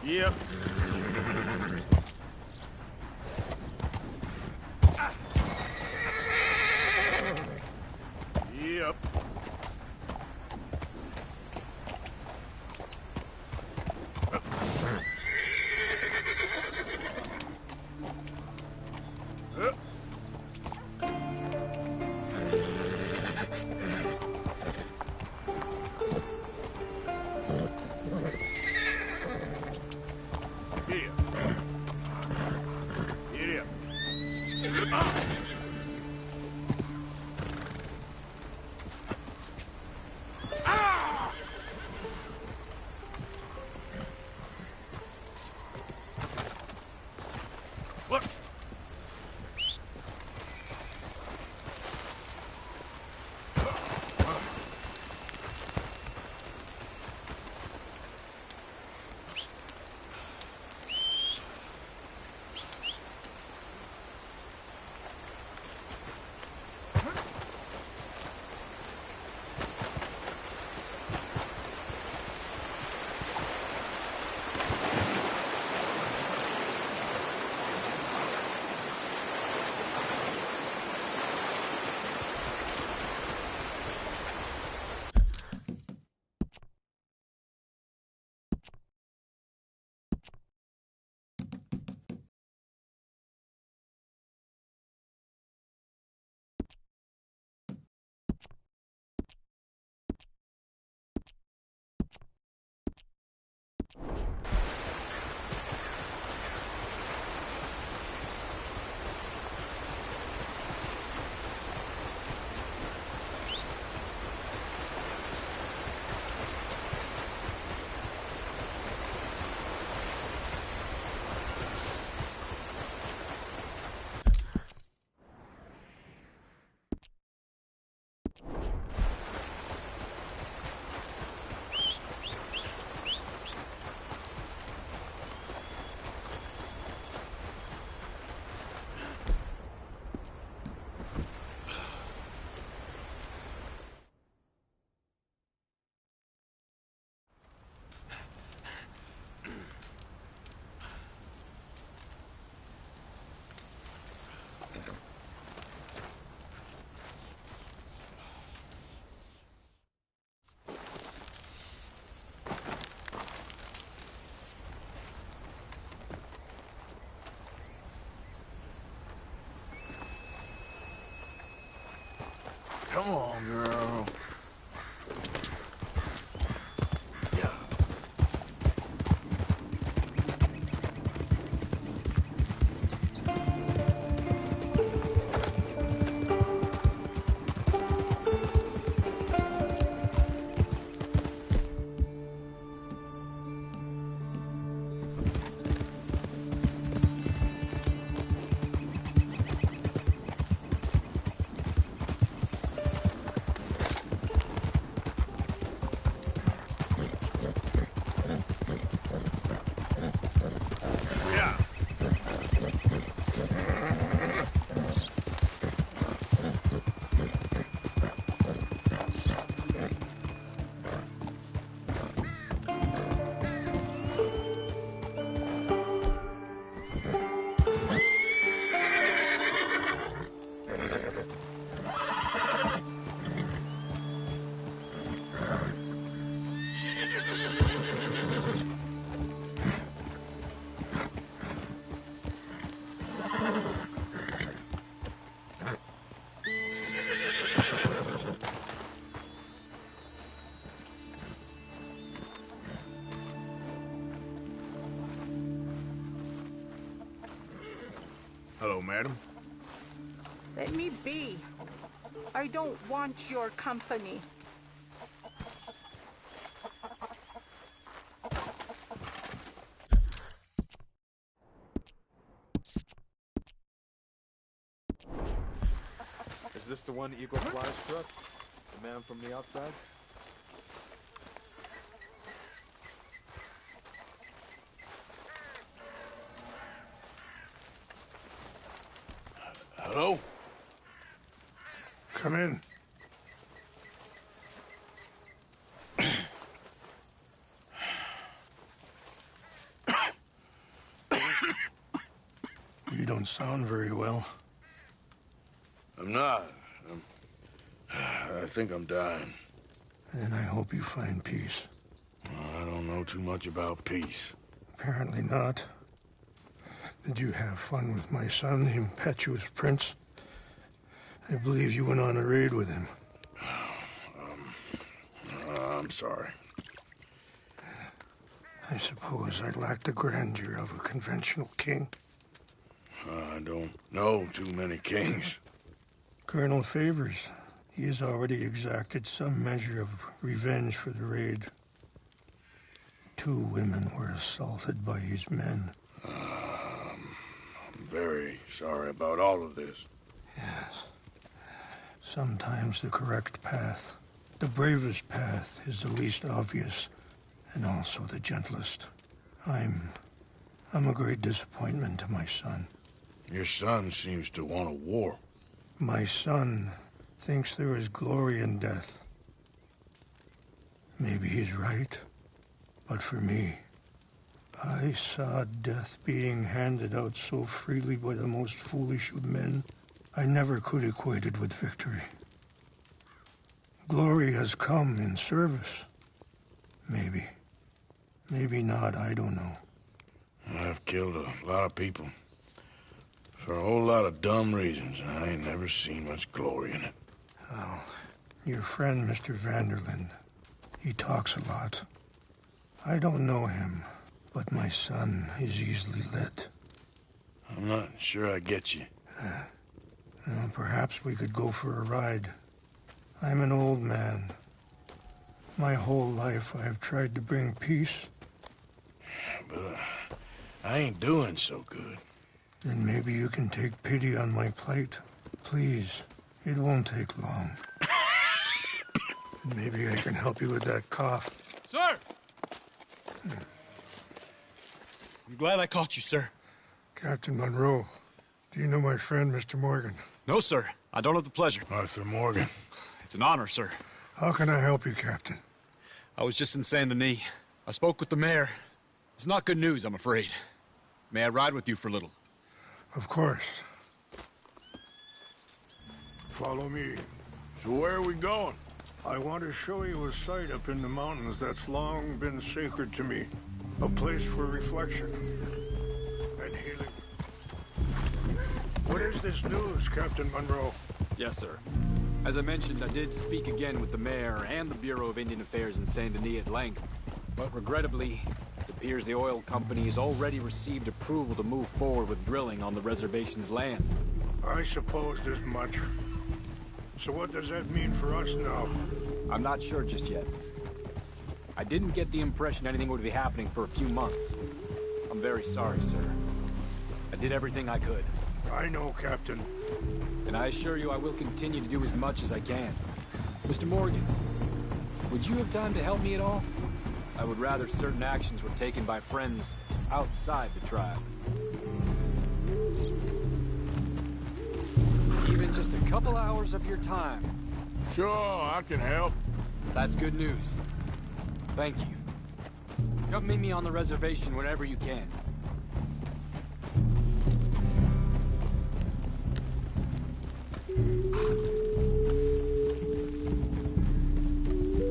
Yep. Yep. Here. Here. What? Come on, girl. Yeah. Yeah. Hello, madam. Let me be. I don't want your company. Is this the one Eagle Fly's truck? The man from the outside? Hello? Come in. don't sound very well. I'm not. I think I'm dying. Then I hope you find peace. I don't know too much about peace. Apparently not. Did you have fun with my son, the impetuous prince? I believe you went on a raid with him. I'm sorry. I suppose I lack the grandeur of a conventional king. I don't know too many kings. Colonel Favors, he has already exacted some measure of revenge for the raid. 2 women were assaulted by his men. I'm very sorry about all of this. Yes. Sometimes the correct path, the bravest path, is the least obvious, and also the gentlest. I'm a great disappointment to my son. Your son seems to want a war. My son thinks there is glory in death. Maybe he's right, but for me, I saw death being handed out so freely by the most foolish of men, I never could equate it with victory. Glory has come in service. Maybe. Maybe not, I don't know. I've killed a lot of people. For a whole lot of dumb reasons, and I ain't never seen much glory in it. Well, your friend, Mr. Vanderlyn, he talks a lot. I don't know him, but my son is easily led. I'm not sure I get you. Well, perhaps we could go for a ride. I'm an old man. My whole life I've tried to bring peace. But I ain't doing so good. Then maybe you can take pity on my plight. Please, it won't take long. And maybe I can help you with that cough. Sir! I'm glad I caught you, sir. Captain Monroe, do you know my friend, Mr. Morgan? No, sir. I don't have the pleasure. Arthur Morgan. It's an honor, sir. How can I help you, Captain? I was just in Saint Denis. I spoke with the mayor. It's not good news, I'm afraid. May I ride with you for a little? Of course. Follow me. So where are we going? I want to show you a site up in the mountains that's long been sacred to me. A place for reflection and healing. What is this news, Captain Monroe? Yes, sir. As I mentioned, I did speak again with the mayor and the Bureau of Indian Affairs in Saint Denis at length. But regrettably, it appears the oil company has already received approval to move forward with drilling on the reservation's land. I supposed as much. So what does that mean for us now? I'm not sure just yet. I didn't get the impression anything would be happening for a few months. I'm very sorry, sir. I did everything I could. I know, Captain. And I assure you I will continue to do as much as I can. Mr. Morgan, would you have time to help me at all? I would rather certain actions were taken by friends outside the tribe. Even just a couple hours of your time. Sure, I can help. That's good news. Thank you. Come meet me on the reservation whenever you can.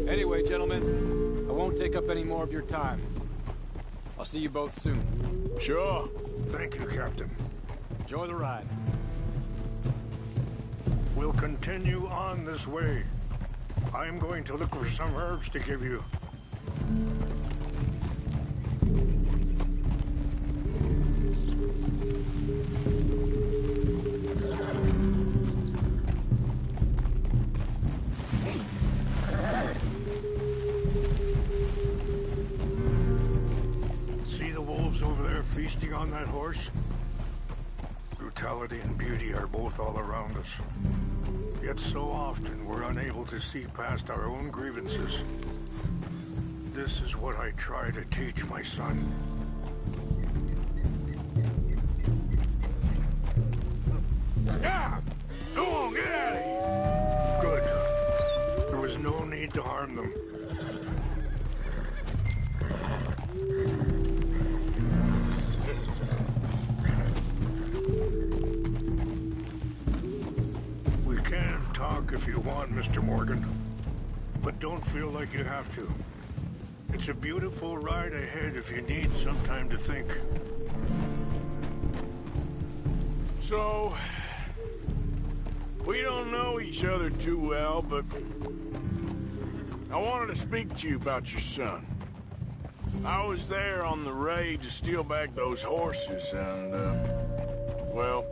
Anyway, gentlemen, I won't take up any more of your time. I'll see you both soon. Sure. Thank you, Captain. Enjoy the ride. We'll continue on this way. I'm going to look for some herbs to give you. See the wolves over there feasting on that horse? Brutality and beauty are both all around us. Yet so often we're unable to see past our own grievances. This is what I try to teach my son. Yeah! Go on, get out of here! Good. There was no need to harm them. talk if you want, Mr. Morgan. But don't feel like you have to. It's a beautiful ride ahead if you need some time to think. So, we don't know each other too well, but I wanted to speak to you about your son. I was there on the raid to steal back those horses, and, well,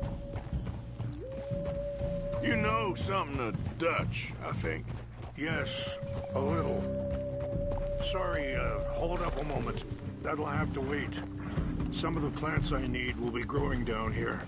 you know something of Dutch, I think. Yes, a little. Sorry, hold up a moment. That'll have to wait. Some of the plants I need will be growing down here.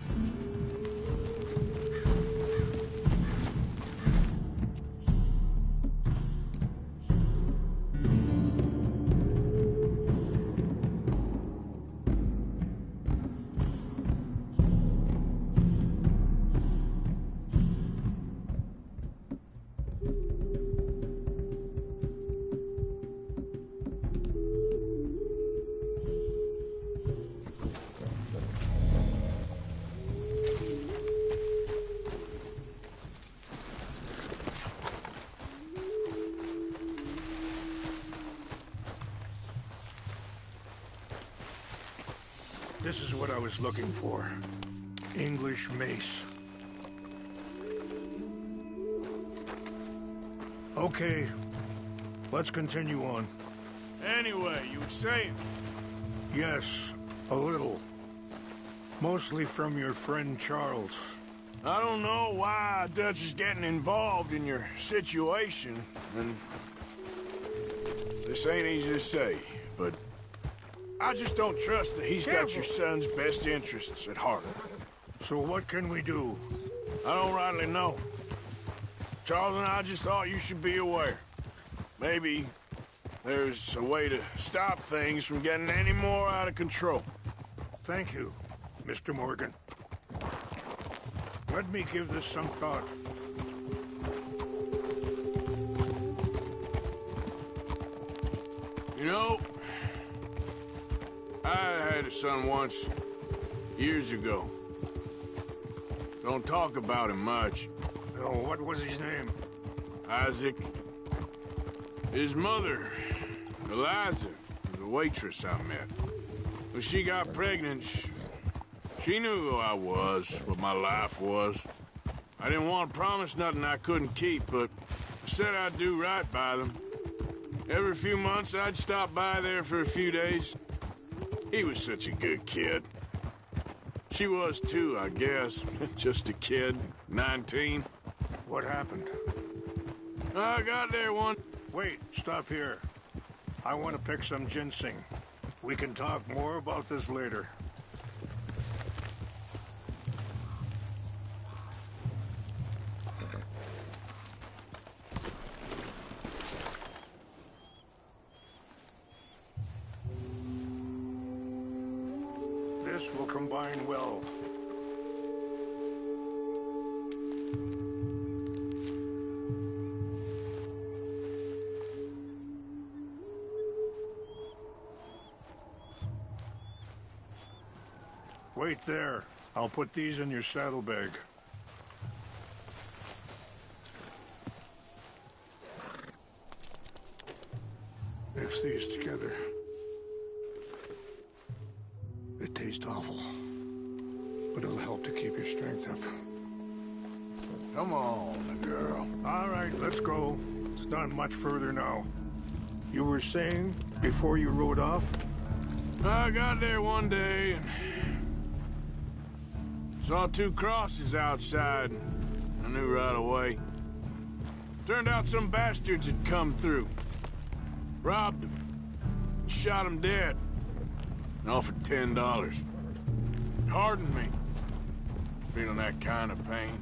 This is what I was looking for. English mace. Okay, let's continue on. Anyway, you were saying? Yes, a little. Mostly from your friend Charles. I don't know why Dutch is getting involved in your situation, and this ain't easy to say, but I just don't trust that he's got your son's best interests at heart. So what can we do? I don't rightly know. Charles and I just thought you should be aware. Maybe there's a way to stop things from getting any more out of control. Thank you, Mr. Morgan. Let me give this some thought. You know, I had a son once, years ago. Don't talk about him much. Oh, what was his name? Isaac. His mother, Eliza, was a waitress I met. When she got pregnant, she knew who I was, what my life was. I didn't want to promise nothing I couldn't keep, but I said I'd do right by them. Every few months, I'd stop by there for a few days. He was such a good kid. She was too, I guess. Just a kid, 19. What happened? I got there one... Wait, stop here. I want to pick some ginseng. We can talk more about this later. This will combine well. Wait there. I'll put these in your saddlebag. Mix these together. It tastes awful, but it'll help to keep your strength up. Come on, girl. All right, let's go. It's not much further now. You were saying before you rode off? I got there one day and saw two crosses outside. I knew right away. Turned out some bastards had come through. Robbed them. Shot them dead. And offered $10. Hardened me. Feeling that kind of pain.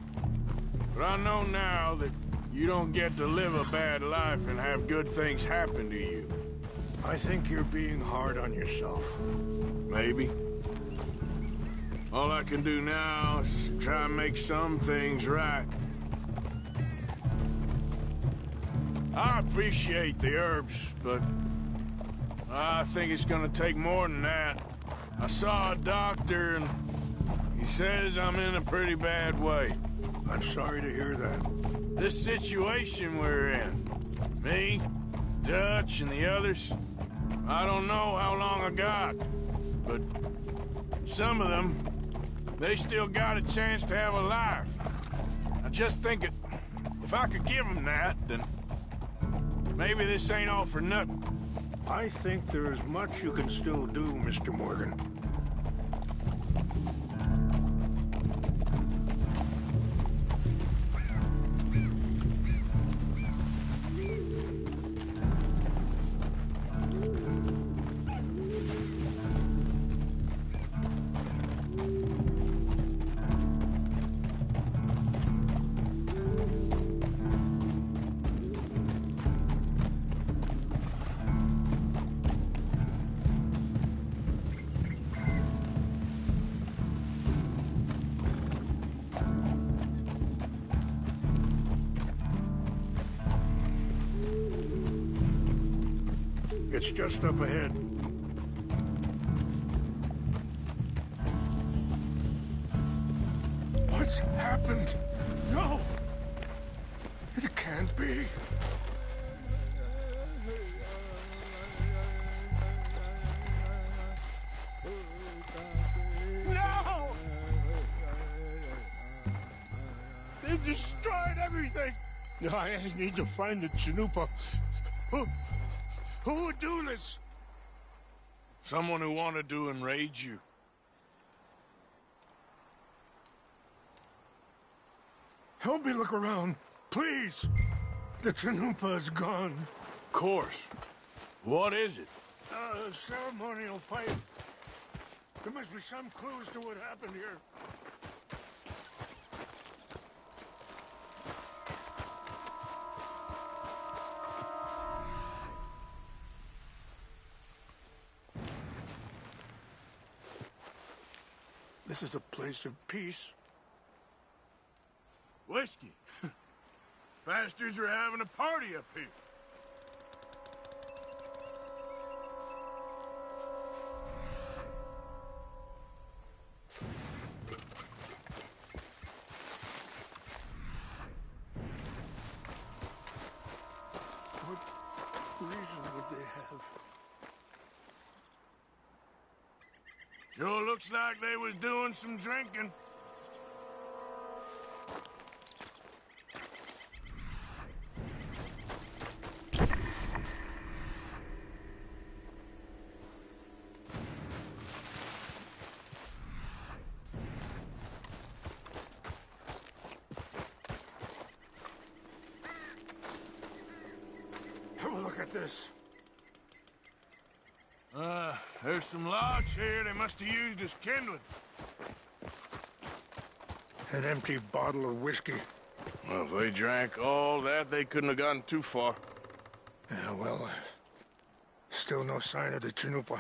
But I know now that you don't get to live a bad life and have good things happen to you. I think you're being hard on yourself. Maybe. All I can do now is try and make some things right. I appreciate the herbs, but I think it's gonna take more than that. I saw a doctor and he says I'm in a pretty bad way. I'm sorry to hear that. This situation we're in, me, Dutch, and the others, I don't know how long I got, but some of them, they still got a chance to have a life. I just think if I could give them that, then maybe this ain't all for nothing. I think there is much you can still do, Mr. Morgan. It's just up ahead. What's happened? No! It can't be. No! They destroyed everything! I need to find the Chanupa. Who would do this? Someone who wanted to enrage you. Help me look around, please. The Chanupa is gone. Of course. What is it? A ceremonial pipe. There must be some clues to what happened here. This is a place of peace. Whiskey. Bastards are having a party up here. What reason would they have? Sure looks like they was doing some drinking. Have a look at this. There's some logs here they must have used as kindling. An empty bottle of whiskey. Well, if they drank all that, they couldn't have gotten too far. Yeah, well, still no sign of the Chanupa.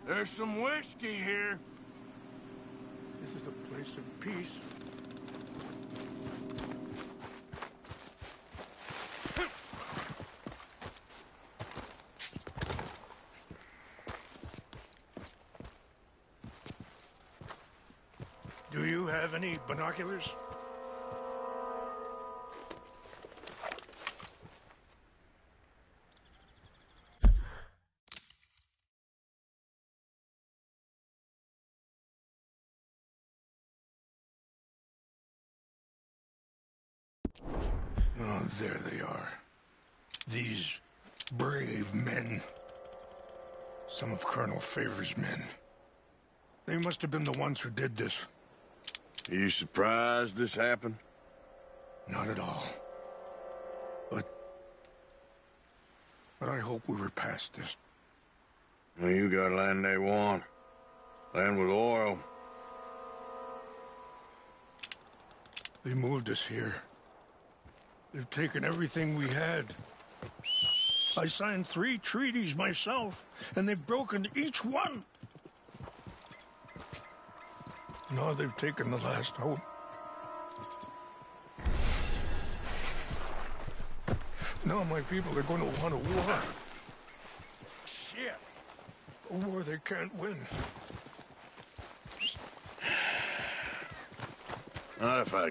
There's some whiskey here. This is a place of peace. Do you have any binoculars? Oh, there they are. These brave men. Some of Colonel Favor's men. They must have been the ones who did this. Are you surprised this happened? Not at all. But I hope we were past this. Well, you got land they want. Land with oil. They moved us here. They've taken everything we had. I signed 3 treaties myself, and they've broken each one. Now they've taken the last hope. Now my people are going to want a war. Shit. A war they can't win. Not if I...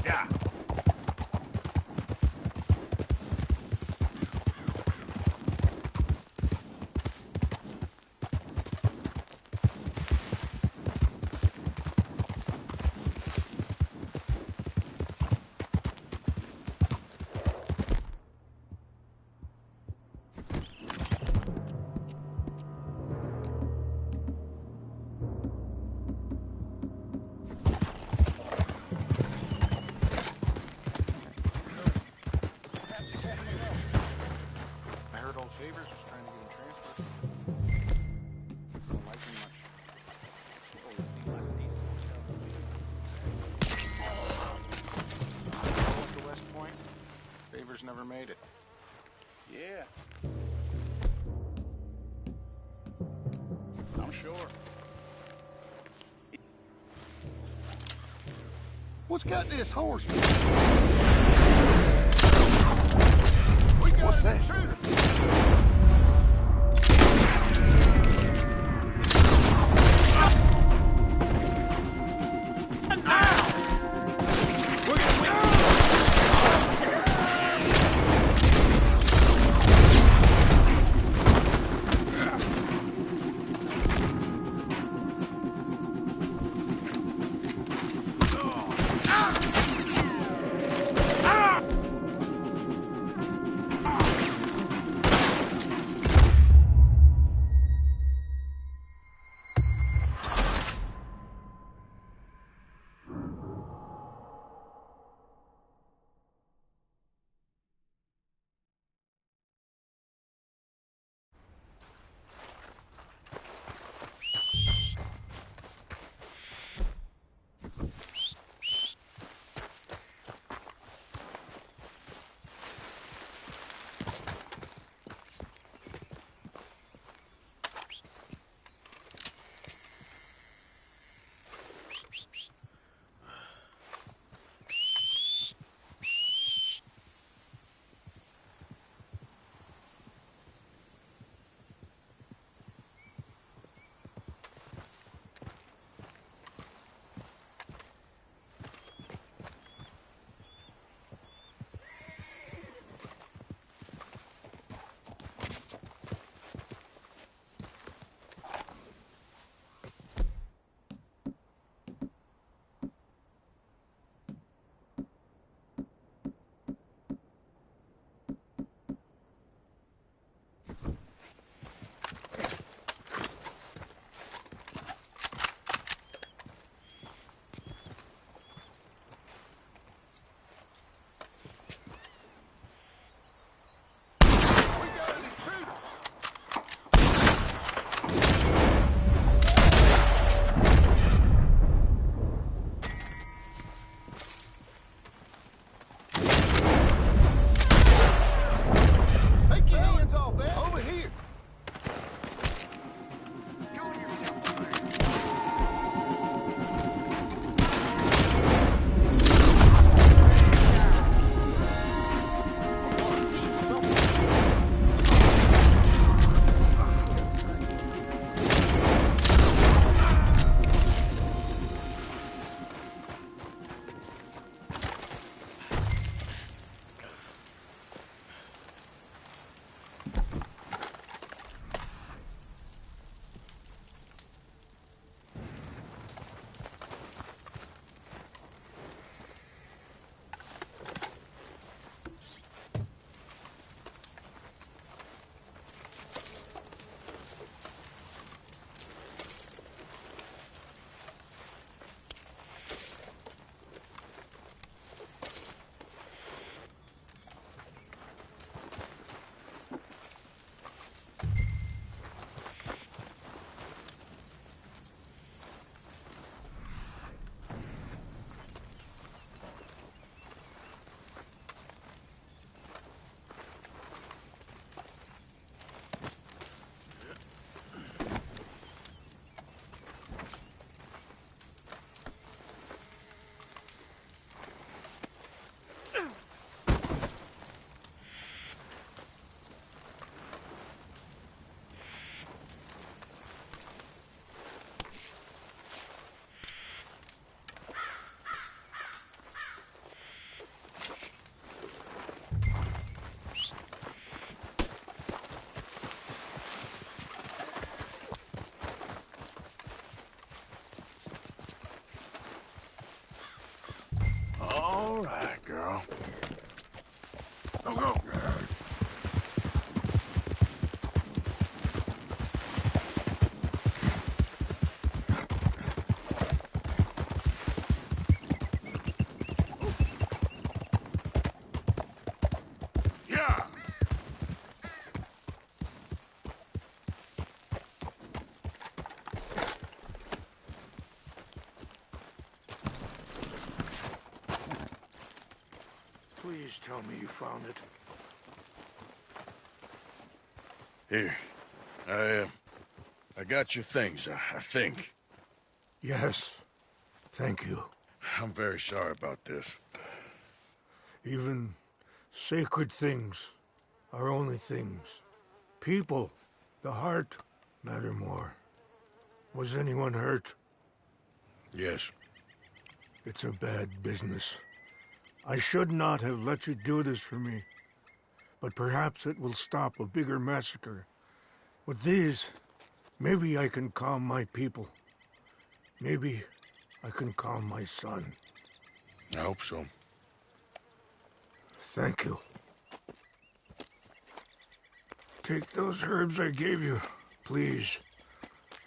Yeah. I heard old Favors was trying to get him transferred. Don't like him much. Always seemed like a decent stuff. Went to West Point. Favors never made it. Yeah. I'm sure. What's got this horse? What's that? all right, girl. Don't go. Yeah. Please tell me you found it. Here. I got your things, I think. Yes. Thank you. I'm very sorry about this. Even sacred things are only things. People, the heart, matter more. Was anyone hurt? Yes. It's a bad business. I should not have let you do this for me. But perhaps it will stop a bigger massacre. With these, maybe I can calm my people. Maybe I can calm my son. I hope so. Thank you. Take those herbs I gave you, please.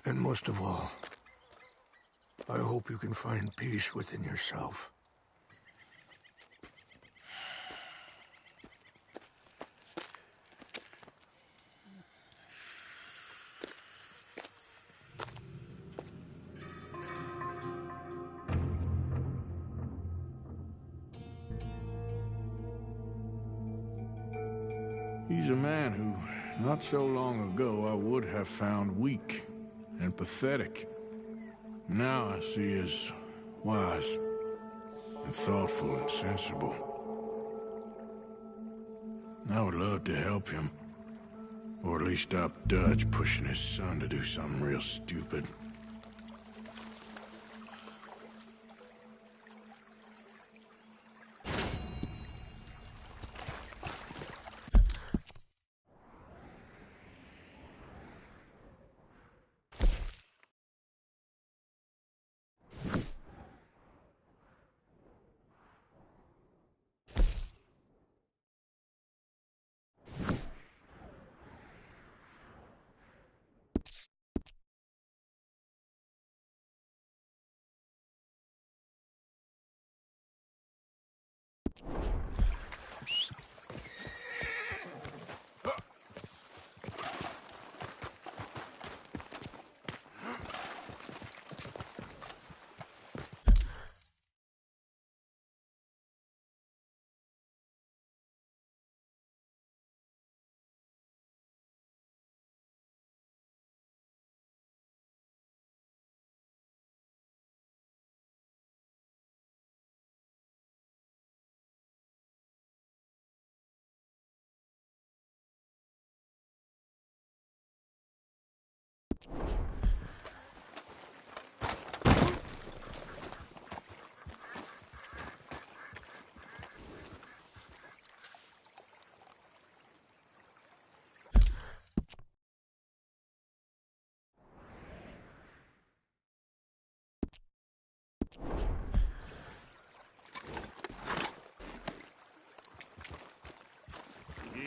And most of all, I hope you can find peace within yourself. He's a man who, not so long ago, I would have found weak and pathetic. Now I see as wise and thoughtful and sensible. I would love to help him, or at least stop Dutch pushing his son to do something real stupid.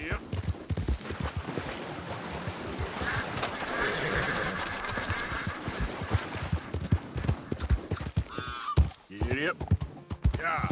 Yep. Yep. Yeah.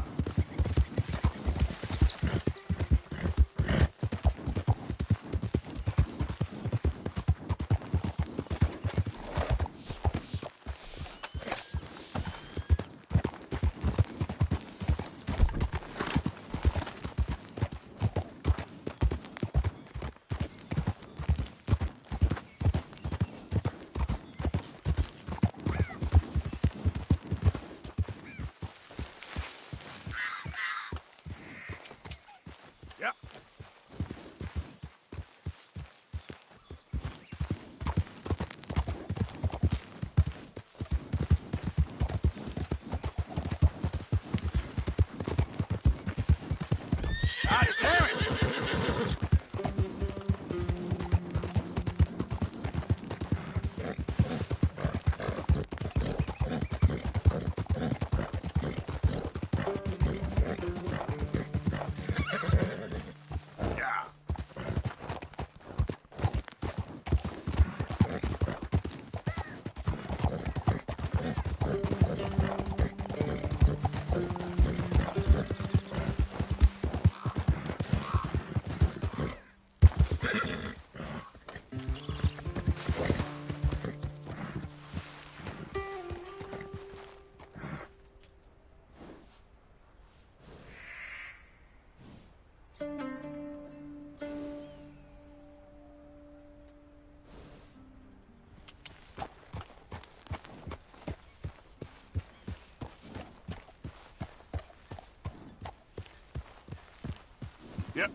Yep.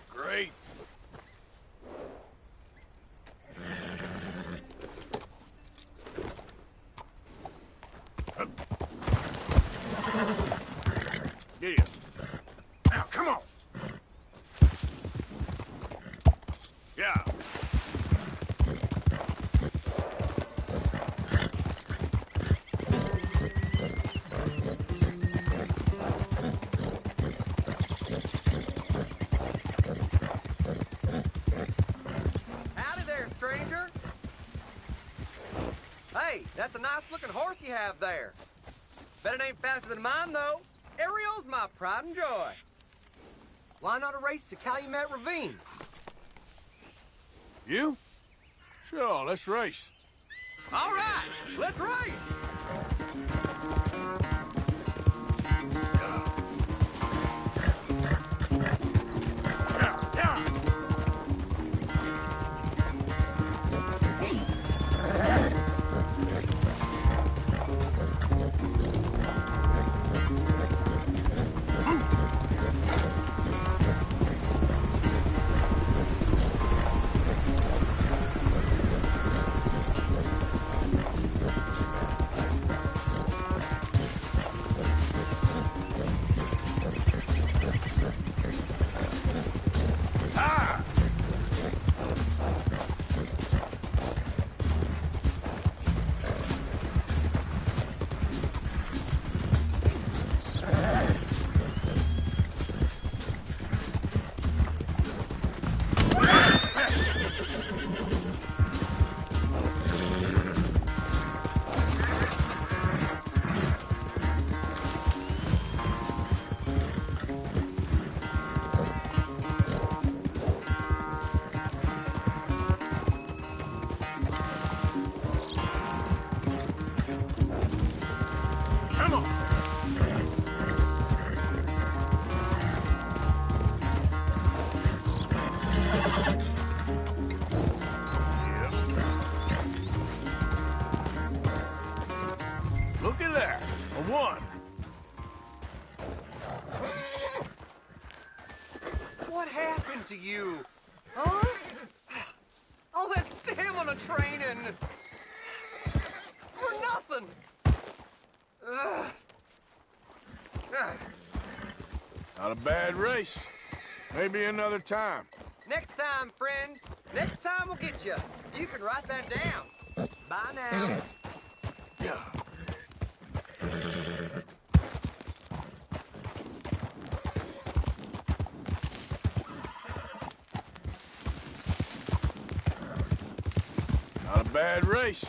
Great. Get here. Now, come on. Yeah. Howdy there, stranger. Hey, that's a nice-looking horse you have there. Bet it ain't faster than mine, though. Ariel's my pride and joy. Why not a race to Calumet Ravine? You? Sure, let's race. All right, let's race. Come on. Look at that. A one. What happened to you? Huh? All that stamina training. For nothing. Ugh. Ugh. Not a bad race. Maybe another time. Next time, friend. Next time we'll get you. You can write that down. Bye now. Yeah. Not a bad race.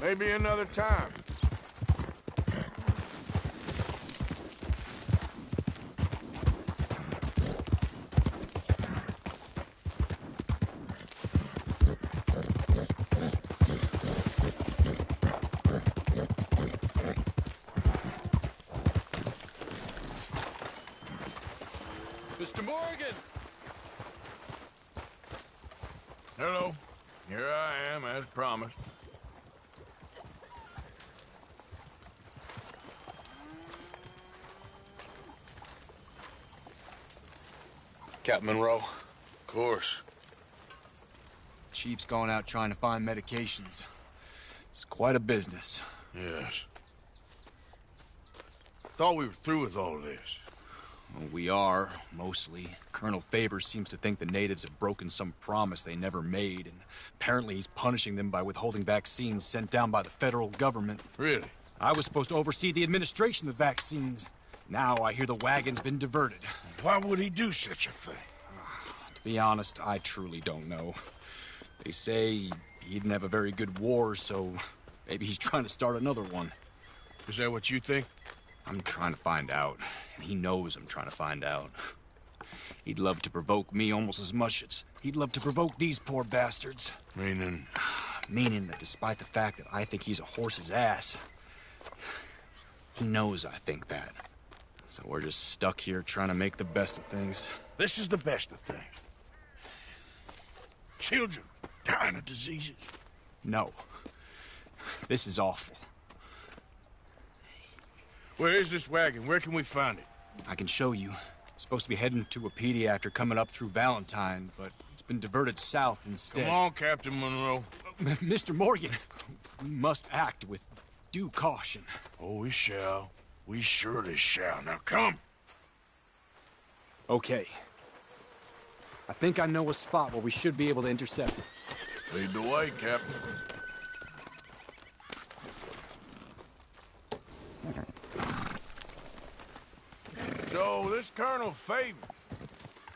Maybe another time. Mr. Morgan! Hello. Here I am, as promised. Captain Monroe. Of course. Chief's gone out trying to find medications. It's quite a business. Yes. Thought we were through with all this. Well, we are, mostly. Colonel Favors seems to think the natives have broken some promise they never made, and apparently he's punishing them by withholding vaccines sent down by the federal government. Really? I was supposed to oversee the administration of the vaccines. Now I hear the wagon's been diverted. Why would he do such a thing? To be honest, I truly don't know. They say he didn't have a very good war, so maybe he's trying to start another one. Is that what you think? I'm trying to find out, and he knows I'm trying to find out. He'd love to provoke me almost as much as he'd love to provoke these poor bastards. Meaning? Meaning that despite the fact that I think he's a horse's ass, he knows I think that. So we're just stuck here trying to make the best of things. This is the best of things. Children dying of diseases. No. This is awful. Where is this wagon? Where can we find it? I can show you. Supposed to be heading to Wapiti after coming up through Valentine, but it's been diverted south instead. Come on, Captain Monroe. Mr. Morgan, we must act with due caution. Oh, we shall. We surely shall. Now come. Okay. I think I know a spot where we should be able to intercept it. Lead the way, Captain. So, this Colonel Favors,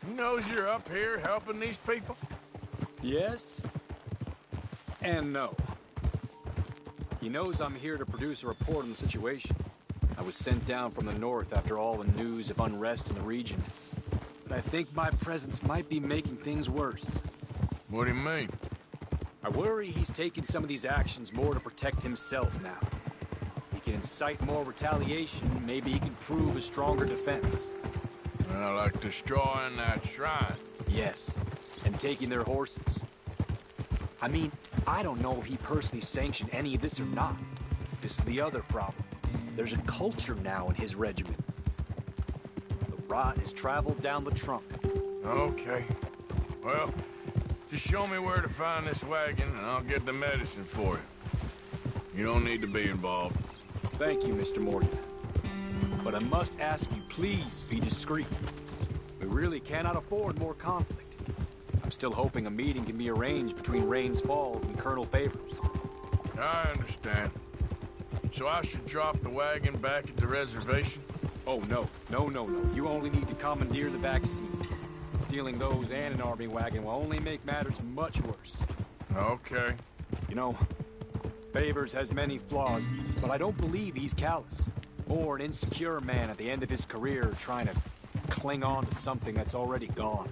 he knows you're up here helping these people? Yes and no. He knows I'm here to produce a report on the situation. I was sent down from the north after all the news of unrest in the region. But I think my presence might be making things worse. What do you mean? I worry he's taking some of these actions more to protect himself now. He can incite more retaliation, maybe he can prove a stronger defense. Like destroying that shrine. Yes, and taking their horses. I mean, I don't know if he personally sanctioned any of this or not. This is the other problem. There's a culture now in his regiment. The rot has traveled down the trunk. Okay. Well, just show me where to find this wagon, and I'll get the medicine for you. You don't need to be involved. Thank you, Mr. Morgan. But I must ask you, please be discreet. We really cannot afford more conflict. I'm still hoping a meeting can be arranged between Rains Falls and Colonel Favors. I understand. So I should drop the wagon back at the reservation? Oh, no. No. You only need to commandeer the back seat. Stealing those and an army wagon will only make matters much worse. Okay. You know, Favors has many flaws, but I don't believe he's callous. Or an insecure man at the end of his career trying to cling on to something that's already gone.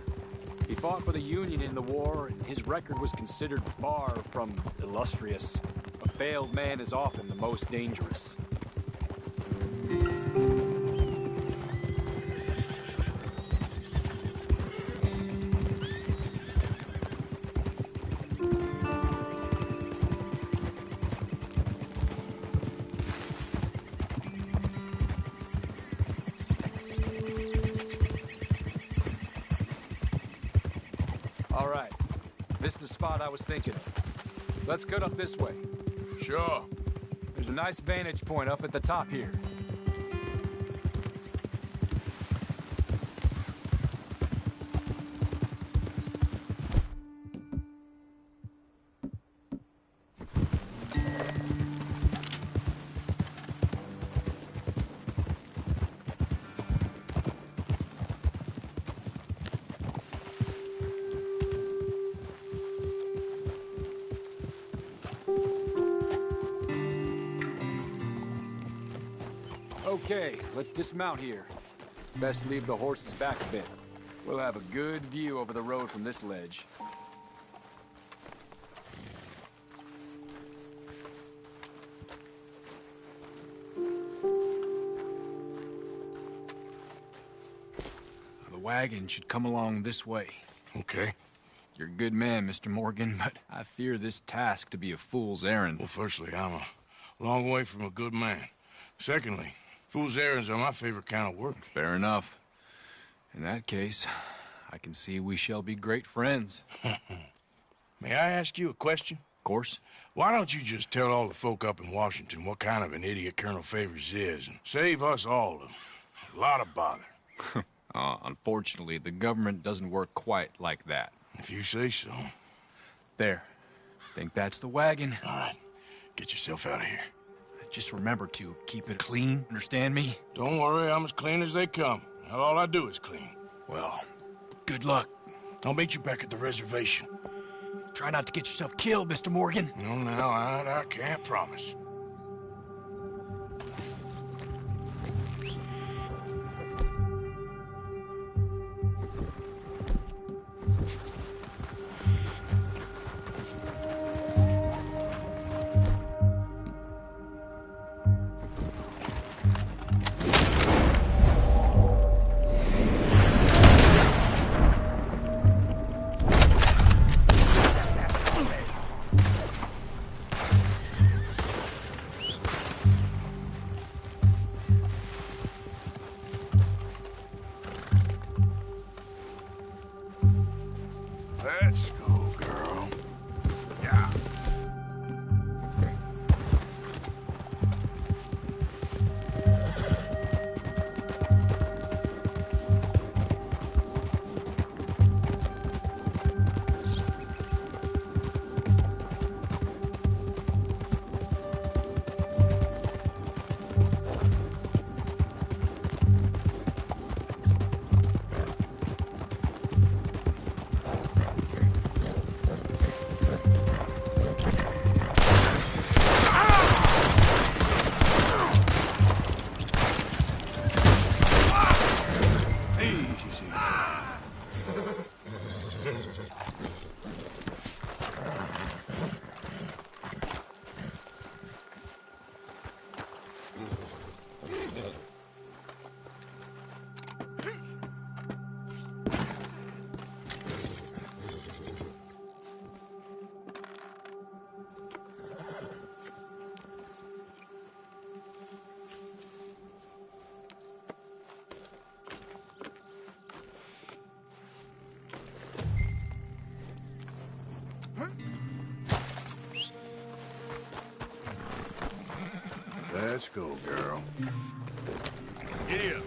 He fought for the Union in the war, and his record was considered far from illustrious. A failed man is often the most dangerous. All right, this is the spot I was thinking of. Let's cut up this way. Sure. There's a nice vantage point up at the top here. Okay, let's dismount here. Best leave the horses back a bit. We'll have a good view over the road from this ledge. The wagon should come along this way. Okay. You're a good man, Mr. Morgan, but I fear this task to be a fool's errand. Well, firstly, I'm a long way from a good man. Secondly, fool's errands are my favorite kind of work. Fair enough. In that case, I can see we shall be great friends. May I ask you a question? Of course. Why don't you just tell all the folk up in Washington what kind of an idiot Colonel Favors is, and save us all a lot of bother? Unfortunately, the government doesn't work quite like that. If you say so. There. Think that's the wagon? All right. Get yourself out of here. Just remember to keep it clean, understand me? Don't worry, I'm as clean as they come. Not all I do is clean. Well, good luck. I'll meet you back at the reservation. Try not to get yourself killed, Mr. Morgan. No, now, I can't promise. Let's go, girl. Giddy up.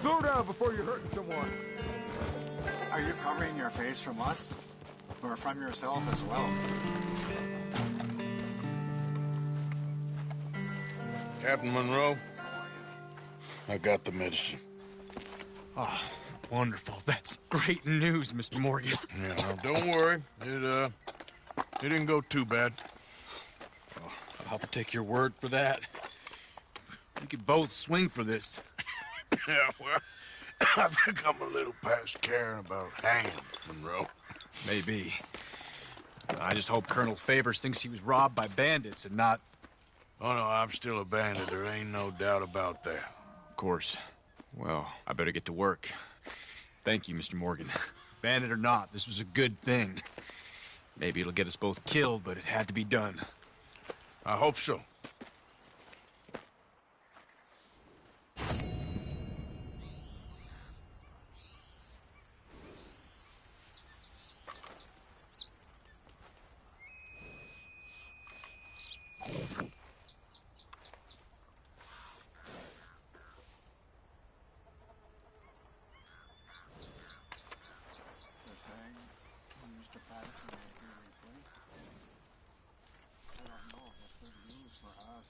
Slow down before you're hurting someone. Are you covering your face from us? Or from yourself as well? Captain Monroe, I got the medicine. Oh, wonderful. That's great news, Mr. Morgan. Yeah, no, don't worry. It didn't go too bad. Oh, I'll have to take your word for that. We could both swing for this. Yeah, well, I think I'm a little past caring about hanging, Monroe. Maybe. I just hope Colonel Favors thinks he was robbed by bandits and not... Oh, no, I'm still a bandit. There ain't no doubt about that. Of course. Well, I better get to work. Thank you, Mr. Morgan. Bandit or not, this was a good thing. Maybe it'll get us both killed, but it had to be done. I hope so. Mr. Patterson may be replaced. I don't know if that's good news for us.